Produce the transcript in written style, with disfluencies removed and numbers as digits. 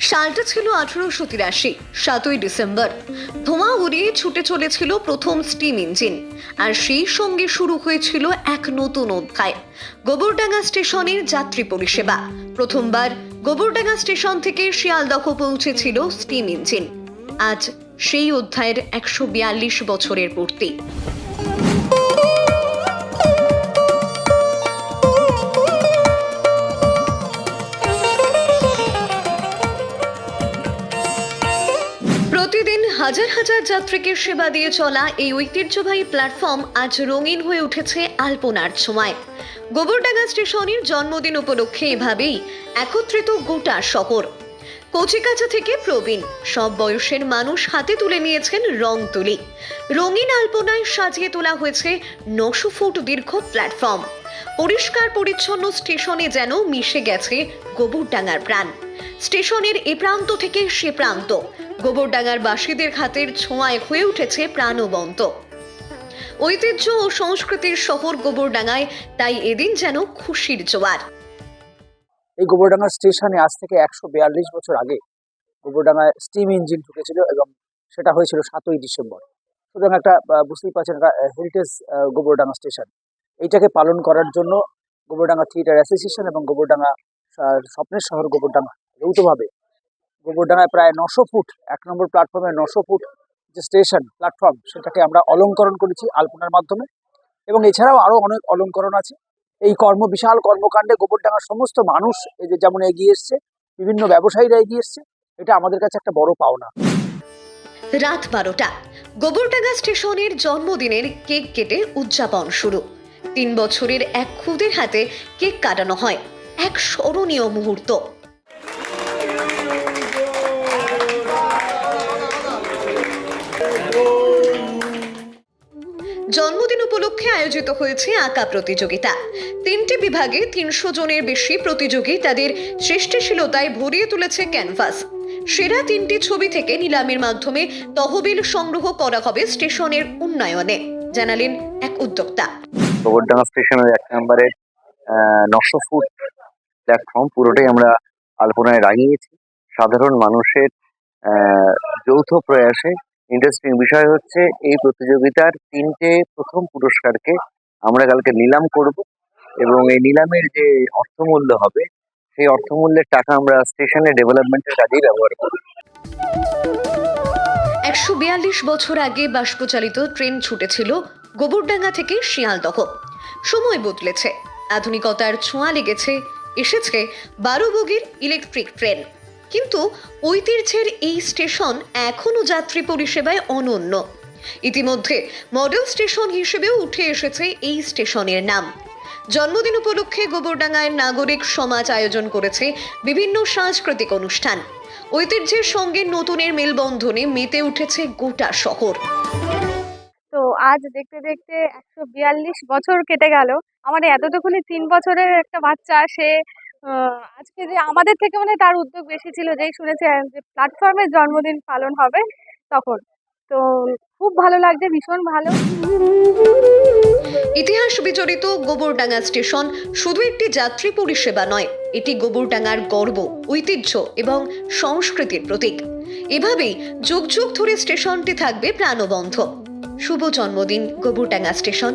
সালটা ছিল 1883 7ই ডিসেম্বর। ধোঁয়া উড়িয়ে ছুটে চলেছিল প্রথম স্টিম ইঞ্জিন, আর সেই সঙ্গে শুরু হয়েছিল এক নতুন অধ্যায়, গোবরডাঙ্গা স্টেশনের যাত্রী পরিষেবা। প্রথমবার গোবরডাঙ্গা স্টেশন থেকে শিয়ালদহ পৌঁছেছিল স্টিম ইঞ্জিন। আজ সেই অধ্যায়ের 142 বছরের পূর্তি। প্রতিদিন হাজার হাজার যাত্রীকে সেবা দিয়ে চলা এই ঐতিহ্যবাহী প্ল্যাটফর্ম আজ রঙিন হয়ে উঠেছে আলপনার ছোঁয়ায়। গোবরডাঙ্গা স্টেশনের জন্মদিন উপলক্ষে এভাবেই একত্রিত গোটা শহর। কচিকাঁচা থেকে প্রবীণ সব বয়সের মানুষ হাতে তুলে নিয়েছেন রং তুলি। রঙিন আলপনায় সাজিয়ে তোলা হয়েছে 900 ফুট দীর্ঘ প্ল্যাটফর্ম। পরিষ্কার পরিচ্ছন্ন স্টেশনে যেন মিশে গেছে গোবরডাঙ্গার প্রাণ। স্টেশনের এ প্রান্ত থেকে সে প্রান্ত গোবরডাঙ্গার বাসীদের হাতের ছোঁয়ায় হয়ে উঠেছে প্রাণবন্ত। ঐতিহ্য ও সংস্কৃতির শহর গোবরডাঙ্গায় তাই এদিন যেন খুশির জোয়ার। এই গোবরডাঙ্গা স্টেশনে আজ থেকে 142 বছর আগে গোবরডাঙ্গায় স্টিম ইঞ্জিন ঢুকেছিল এবং সেটা হয়েছিল 7ই ডিসেম্বর। সুতরাং একটা বুঝতেই পারছেন একটা হেরিটেজ গোবরডাঙ্গা স্টেশন। এইটাকে পালন করার জন্য গোবরডাঙ্গা থিয়েটার অ্যাসোসিয়েশন এবং গোবরডাঙ্গা স্বপ্নের শহর গোবরডাঙ্গা যৌথভাবে গোবরডাঙ্গায় প্রায় 900 ফুট 1 নম্বর প্ল্যাটফর্মে 900 ফুট যে স্টেশন প্ল্যাটফর্ম সেটাকে আমরা অলঙ্করণ করেছি আলপনার মাধ্যমে, এবং এছাড়াও আরও অনেক অলঙ্করণ আছে। এই বিশাল কর্মকাণ্ডে গোবরডাঙ্গার সমস্ত মানুষ এই যে যেমন এগিয়ে এসছে, বিভিন্ন ব্যবসায়ীরা এগিয়ে এসছে, এটা আমাদের কাছে একটা বড় পাওনা। রাত 12টা, গোবরডাঙ্গা স্টেশনের জন্মদিনের কেক কেটে উদযাপন শুরু। 3 বছরের এক খুদের হাতে কেক কাটানো হয়, এক স্মরণীয় মুহূর্ত। জন্মদিন উপলক্ষে আয়োজিত হয়েছে আঁকা প্রতিযোগিতা। 3টি বিভাগে 300 জনের বেশি প্রতিযোগী তাদের সৃষ্টিশীলতায় ভরিয়ে তুলেছে ক্যানভাস। সেরা 3টি ছবি থেকে নিলামের মাধ্যমে তহবিল সংগ্রহ করা হবে স্টেশনের উন্নয়নে, জানালেন এক উদ্যোক্তা। গোবরডাঙ্গা স্টেশনের 1 নম্বরে 900 ফুট প্ল্যাটফর্ম পুরোটাই আমরা আলপনায় রাঙিয়েছি। সাধারণ মানুষের যৌথ প্রয়াসে। ইন্টারেস্টিং বিষয় হচ্ছে এই প্রতিযোগিতার 3টে প্রথম পুরস্কারকে আমরা কালকে নিলাম করব, এবং এই নিলামের যে অর্থমূল্য হবে সেই অর্থমূল্যের টাকা আমরা স্টেশনের ডেভেলপমেন্টের কাজেই ব্যবহার করব। 142 বছর আগে বাষ্পচালিত ট্রেন ছুটেছিল গোবরডাঙ্গা থেকে শিয়ালদহ। সময় বদলেছে, আধুনিকতার ছোঁয়া লেগেছে, এসেছে 12 বগির ইলেকট্রিক ট্রেন। কিন্তু ঐতিহ্যের এই স্টেশন এখনো যাত্রী পরিষেবায় অনন্য। ইতিমধ্যে মডেল স্টেশন হিসেবেও উঠে এসেছে এই স্টেশনের নাম। জন্মদিন উপলক্ষে গোবরডাঙ্গায় নাগরিক সমাজ আয়োজন করেছে বিভিন্ন সাংস্কৃতিক অনুষ্ঠান। ঐতিহ্যের সঙ্গে নতুনের মেলবন্ধনে মেতে উঠেছে গোটা শহর। তো আজ দেখতে দেখতে 142 বছর কেটে গেল। আমার এতটুকুনি 3 বছরের একটা বাচ্চা, সে আজকে যে আমাদের থেকে মানে তার উদ্যোগ বেশি ছিল, যেই শুনেছে যে প্ল্যাটফর্মের জন্মদিন পালন হবে তখন। তো খুব ভালো লাগছে, ভীষণ ভালো। ইতিহাস বিজড়িত গোবরডাঙ্গা স্টেশন শুধু একটি যাত্রী পরিষেবা নয়, এটি গোবরডাঙ্গার গর্ব, ঐতিহ্য এবং সংস্কৃতির প্রতীক। এভাবেই যুগ যুগ ধরে স্টেশনটি থাকবে প্রাণবন্ত। শুভ জন্মদিন গোবরডাঙ্গা স্টেশন।